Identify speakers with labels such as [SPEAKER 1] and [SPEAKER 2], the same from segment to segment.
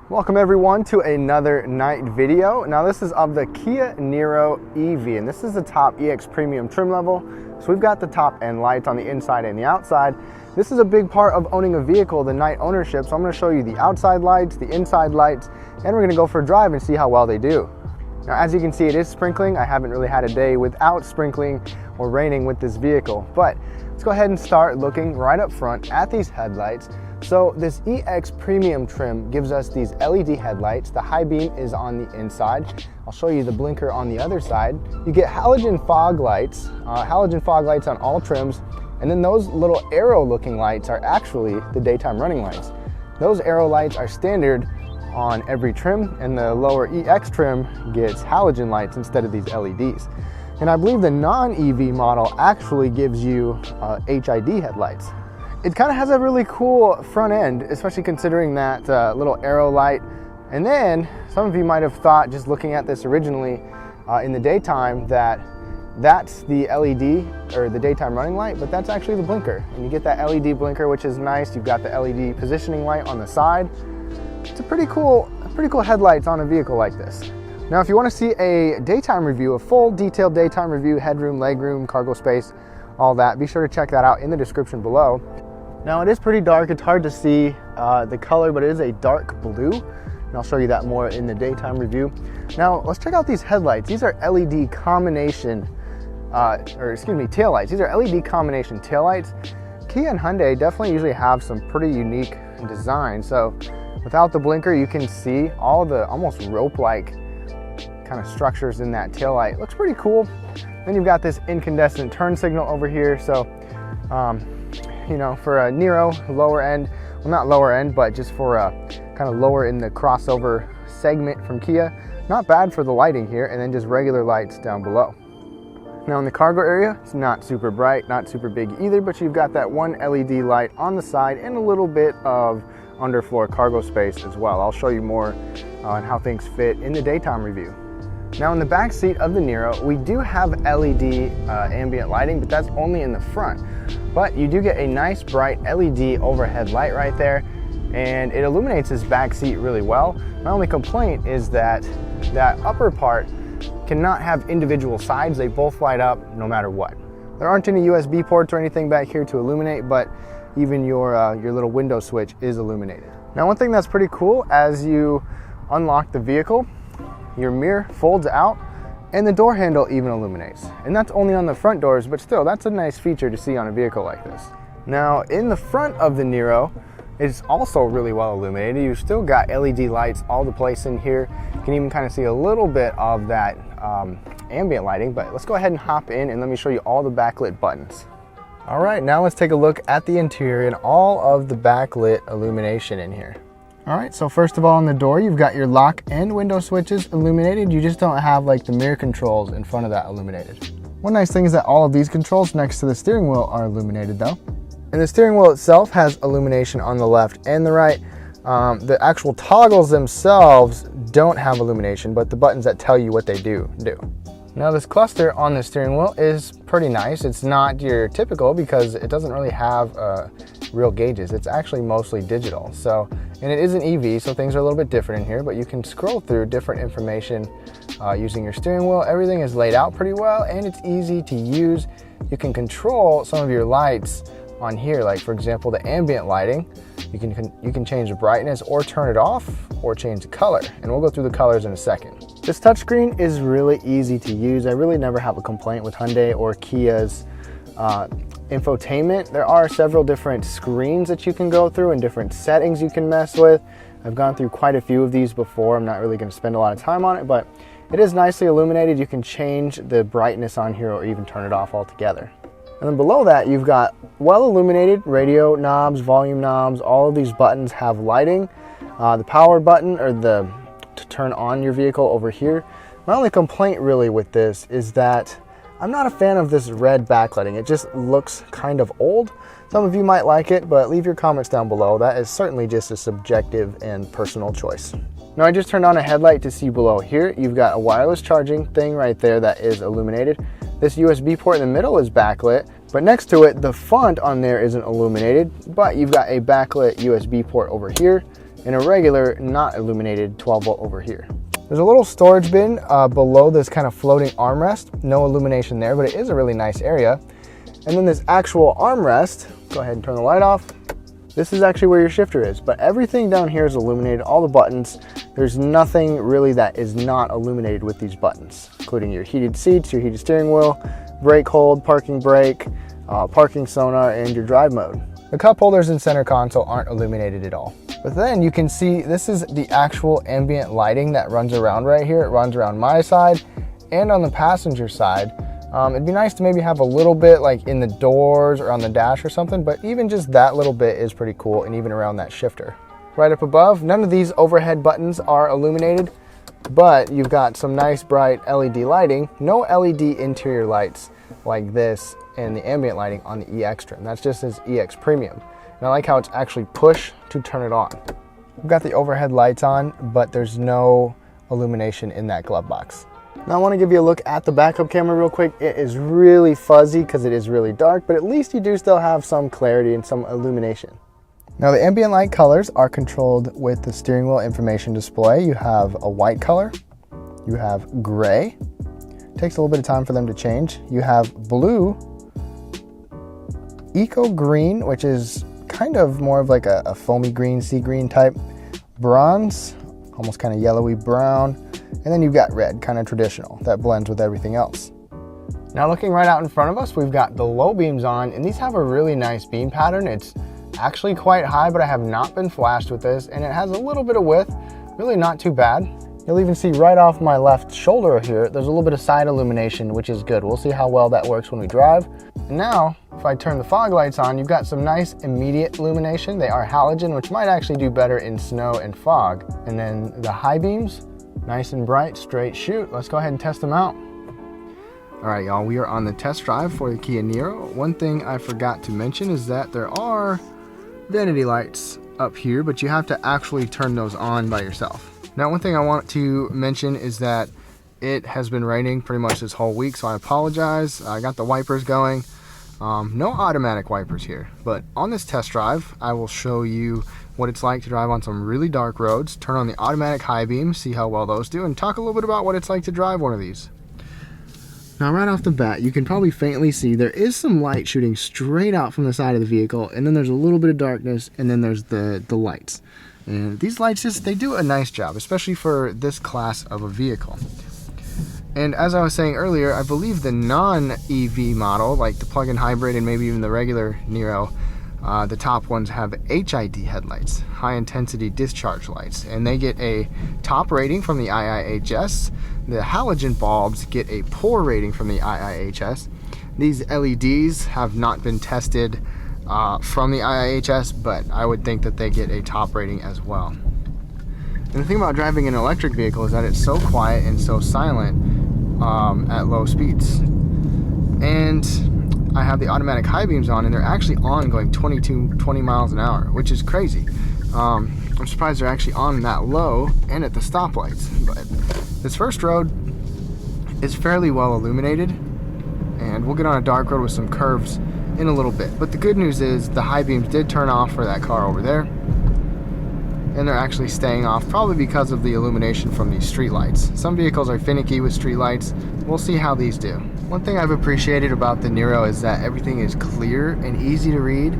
[SPEAKER 1] Welcome everyone to another night video. Now this is of the Kia Niro EV, and this is the top EX premium trim level. So we've got the top end lights on the inside and the outside. This is a big part of owning a vehicle, the night ownership. So I'm going to show you the outside lights, the inside lights, and we're going to go for a drive and see how well they do. Now as you can see, it is sprinkling. I haven't really had a day without sprinkling or raining with this vehicle, but let's go ahead and start looking right up front at these headlights. So this EX premium trim gives us these LED headlights. The high beam is on the inside. I'll show you the blinker on the other side. You get halogen fog lights on all trims, and then those little arrow looking lights are actually the daytime running lights. Those arrow lights are standard on every trim, and the lower EX trim gets halogen lights instead of these LEDs. And I believe the non-EV model actually gives you HID headlights. It kind of has a really cool front end, especially considering that little arrow light. And then some of you might have thought, just looking at this originally in the daytime, that that's the LED or the daytime running light, but that's actually the blinker. And you get that LED blinker, which is nice. You've got the LED positioning light on the side. It's a pretty cool headlights on a vehicle like this. Now, if you want to see a daytime review, a full detailed daytime review, headroom, legroom, cargo space, all that, be sure to check that out in the description below. Now it is pretty dark, it's hard to see the color, but it is a dark blue, and I'll show you that more in the daytime review. Now let's check out these headlights. These are LED combination, taillights. These are LED combination taillights. Kia and Hyundai definitely usually have some pretty unique design. So without the blinker, you can see all the almost rope-like kind of structures in that taillight. Looks pretty cool. Then you've got this incandescent turn signal over here. So you know, for a Niro lower end, well not lower end, but just for a kind of lower in the crossover segment from Kia, not bad for the lighting here, and then just regular lights down below. Now in the cargo area, it's not super bright, not super big either, but you've got that one LED light on the side and a little bit of underfloor cargo space as well. I'll show you more on how things fit in the daytime review. Now in the back seat of the Niro, we do have LED ambient lighting, but that's only in the front. But you do get a nice bright LED overhead light right there, and it illuminates this back seat really well. My only complaint is that that upper part cannot have individual sides. They both light up no matter what. There aren't any USB ports or anything back here to illuminate, but even your little window switch is illuminated. Now one thing that's pretty cool, as you unlock the vehicle, your mirror folds out and the door handle even illuminates. And that's only on the front doors, but still, that's a nice feature to see on a vehicle like this. Now, in the front of the Niro, it's also really well illuminated. You've still got LED lights all the place in here. You can even kind of see a little bit of that ambient lighting, but let's go ahead and hop in and let me show you all the backlit buttons. All right, now let's take a look at the interior and all of the backlit illumination in here. All right, so first of all, on the door, you've got your lock and window switches illuminated. You just don't have like the mirror controls in front of that illuminated. One nice thing is that all of these controls next to the steering wheel are illuminated though. And the steering wheel itself has illumination on the left and the right. The actual toggles themselves don't have illumination, but the buttons that tell you what they do. Now this cluster on the steering wheel is pretty nice. It's not your typical because it doesn't really have real gauges. It's actually mostly digital. So, and it is an EV, so things are a little bit different in here, but you can scroll through different information using your steering wheel. Everything is laid out pretty well and it's easy to use. You can control some of your lights on here, like for example, the ambient lighting. You can change the brightness or turn it off or change the color, and we'll go through the colors in a second. This touchscreen is really easy to use. I really never have a complaint with Hyundai or Kia's infotainment. There are several different screens that you can go through and different settings you can mess with. I've gone through quite a few of these before. I'm not really going to spend a lot of time on it, but it is nicely illuminated. You can change the brightness on here or even turn it off altogether. And then below that, you've got well illuminated radio knobs, volume knobs. All of these buttons have lighting. The power button or to turn on your vehicle over here. My only complaint really with this is that I'm not a fan of this red backlighting. It just looks kind of old. Some of you might like it, but leave your comments down below. That is certainly just a subjective and personal choice. Now I just turned on a headlight to see below here. You've got a wireless charging thing right there that is illuminated. This USB port in the middle is backlit, but next to it, the font on there isn't illuminated, but you've got a backlit USB port over here. and a regular not illuminated 12 volt over here. There's a little storage bin below this kind of floating armrest. No illumination there, but it is a really nice area. And then this actual armrest, go ahead and turn the light off. This is actually where your shifter is, but everything down here is illuminated, all the buttons. There's nothing really that is not illuminated with these buttons, including your heated seats, your heated steering wheel, brake hold, parking brake, parking sonar, and your drive mode. The cup holders and center console aren't illuminated at all. But then you can see this is the actual ambient lighting that runs around right here. It runs around my side and on the passenger side. It'd be nice to maybe have a little bit like in the doors or on the dash or something, but even just that little bit is pretty cool, and even around that shifter. Right up above, none of these overhead buttons are illuminated, but you've got some nice bright LED lighting. No LED interior lights like this and the ambient lighting on the E-Extra, and that's just as EX Premium. And I like how it's actually push to turn it on. We've got the overhead lights on, but there's no illumination in that glove box. Now I want to give you a look at the backup camera real quick. It is really fuzzy because it is really dark, but at least you do still have some clarity and some illumination. Now the ambient light colors are controlled with the steering wheel information display. You have a white color, you have gray, takes a little bit of time for them to change. You have blue, eco green, which is kind of more of like a foamy green, sea green type, bronze, almost kind of yellowy brown, and then you've got red, kind of traditional, that blends with everything else. Now looking right out in front of us, we've got the low beams on, and these have a really nice beam pattern. It's actually quite high, but I have not been flashed with this, and it has a little bit of width, really not too bad. You'll even see right off my left shoulder here, there's a little bit of side illumination, which is good. We'll see how well that works when we drive. And now, if I turn the fog lights on, you've got some nice immediate illumination. They are halogen, which might actually do better in snow and fog. And then the high beams, nice and bright, straight shoot. Let's go ahead and test them out. All right, y'all, we are on the test drive for the Kia Niro. One thing I forgot to mention is that there are vanity lights up here, but you have to actually turn those on by yourself. Now, one thing I want to mention is that it has been raining pretty much this whole week, so I apologize. I got the wipers going. No automatic wipers here, but on this test drive, I will show you what it's like to drive on some really dark roads, turn on the automatic high beams, see how well those do, and talk a little bit about what it's like to drive one of these. Now, right off the bat, you can probably faintly see there is some light shooting straight out from the side of the vehicle, and then there's a little bit of darkness, and then there's the lights. And these lights they do a nice job, especially for this class of a vehicle. And as I was saying earlier, I believe the non-EV model, like the plug-in hybrid and maybe even the regular Niro, the top ones have HID headlights, high-intensity discharge lights, and they get a top rating from the IIHS. The halogen bulbs get a poor rating from the IIHS. These LEDs have not been tested from the IIHS, but I would think that they get a top rating as well. And the thing about driving an electric vehicle is that it's so quiet and so silent at low speeds. And I have the automatic high beams on, and they're actually on going 20 miles an hour, which is crazy. I'm surprised they're actually on that low and at the stoplights. But this first road is fairly well illuminated, and we'll get on a dark road with some curves in a little bit. But the good news is the high beams did turn off for that car over there, and they're actually staying off, probably because of the illumination from these street lights. Some vehicles are finicky with street lights. We'll see how these do. One thing I've appreciated about the Niro is that everything is clear and easy to read.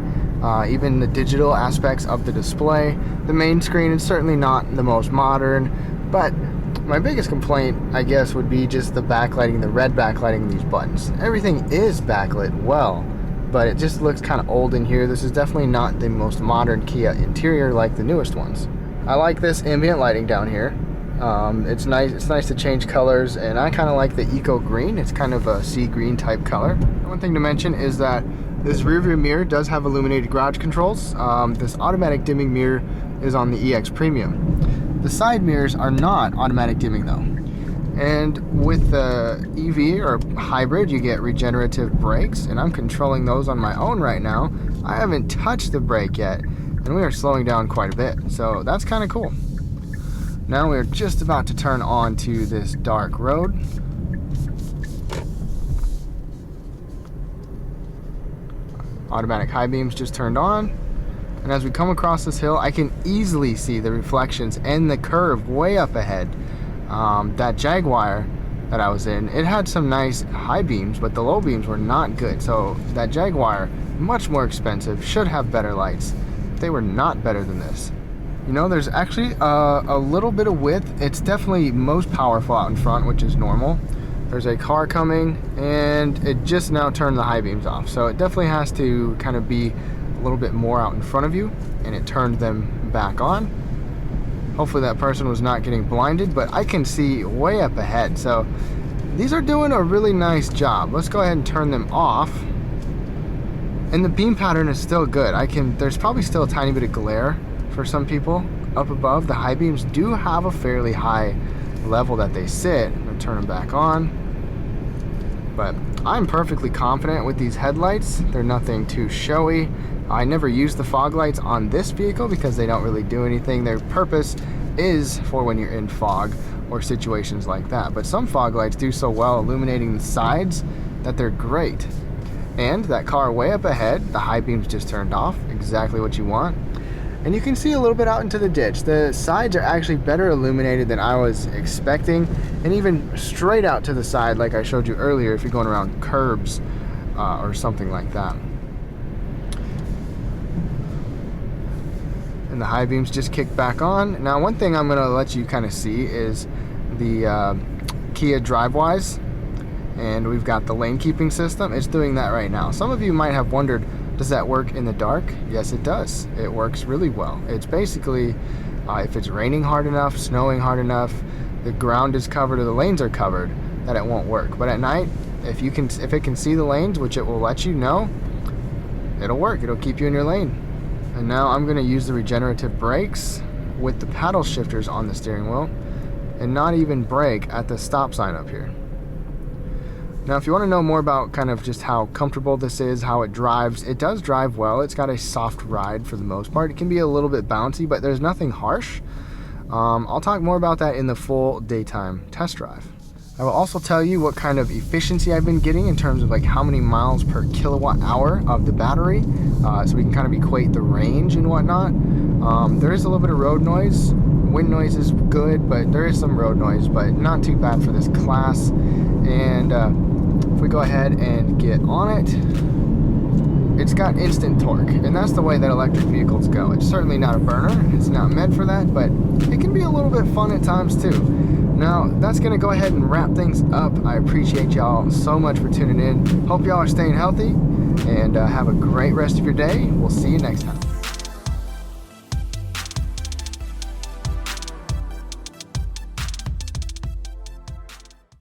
[SPEAKER 1] Even the digital aspects of the display. The main screen is certainly not the most modern, but my biggest complaint, I guess, would be just the backlighting, the red backlighting of these buttons. Everything is backlit well, but it just looks kind of old in here. This is definitely not the most modern Kia interior like the newest ones. I like this ambient lighting down here. It's nice to change colors, and I kind of like the eco green. It's kind of a sea green type color. One thing to mention is that this rear view mirror does have illuminated garage controls. This automatic dimming mirror is on the EX Premium. The side mirrors are not automatic dimming though. And with the EV or hybrid, you get regenerative brakes, and I'm controlling those on my own right now. I haven't touched the brake yet, and we are slowing down quite a bit, so that's kind of cool. Now we're just about to turn on to this dark road. Automatic high beams just turned on. And as we come across this hill, I can easily see the reflections and the curve way up ahead. That Jaguar that I was in, it had some nice high beams, but the low beams were not good. So that Jaguar, much more expensive, should have better lights. They were not better than this. You know, there's actually a little bit of width. It's definitely most powerful out in front, which is normal. There's a car coming, and it just now turned the high beams off. So it definitely has to kind of be a little bit more out in front of you, and it turned them back on. Hopefully that person was not getting blinded, but I can see way up ahead. So these are doing a really nice job. Let's go ahead and turn them off. And the beam pattern is still good. There's probably still a tiny bit of glare for some people up above. The high beams do have a fairly high level that they sit. I'm gonna turn them back on. But I'm perfectly confident with these headlights. They're nothing too showy. I never use the fog lights on this vehicle because they don't really do anything. Their purpose is for when you're in fog or situations like that. But some fog lights do so well illuminating the sides that they're great. And that car way up ahead, the high beams just turned off, exactly what you want. And you can see a little bit out into the ditch. The sides are actually better illuminated than I was expecting, and even straight out to the side like I showed you earlier if you're going around curbs or something like that. And the high beams just kick back on. Now one thing I'm gonna let you kind of see is the Kia DriveWise, and we've got the lane keeping system. It's doing that right now. Some of you might have wondered, does that work in the dark? Yes, it does. It works really well. It's basically, if it's raining hard enough, snowing hard enough, the ground is covered or the lanes are covered, that it won't work. But at night, if it can see the lanes, which it will let you know, it'll work. It'll keep you in your lane. And now I'm gonna use the regenerative brakes with the paddle shifters on the steering wheel and not even brake at the stop sign up here. Now, if you want to know more about kind of just how comfortable this is, how it drives, it does drive well. It's got a soft ride for the most part. It can be a little bit bouncy, but there's nothing harsh. I'll talk more about that in the full daytime test drive. I will also tell you what kind of efficiency I've been getting in terms of like how many miles per kilowatt hour of the battery, so we can kind of equate the range and whatnot. There is a little bit of road noise. Wind noise is good, but there is some road noise, but not too bad for this class. And if we go ahead and get on it, it's got instant torque, and that's the way that electric vehicles go. It's certainly not a burner, it's not meant for that, but it can be a little bit fun at times too. Now, that's gonna go ahead and wrap things up. I appreciate y'all so much for tuning in. Hope y'all are staying healthy, and have a great rest of your day. We'll see you next time.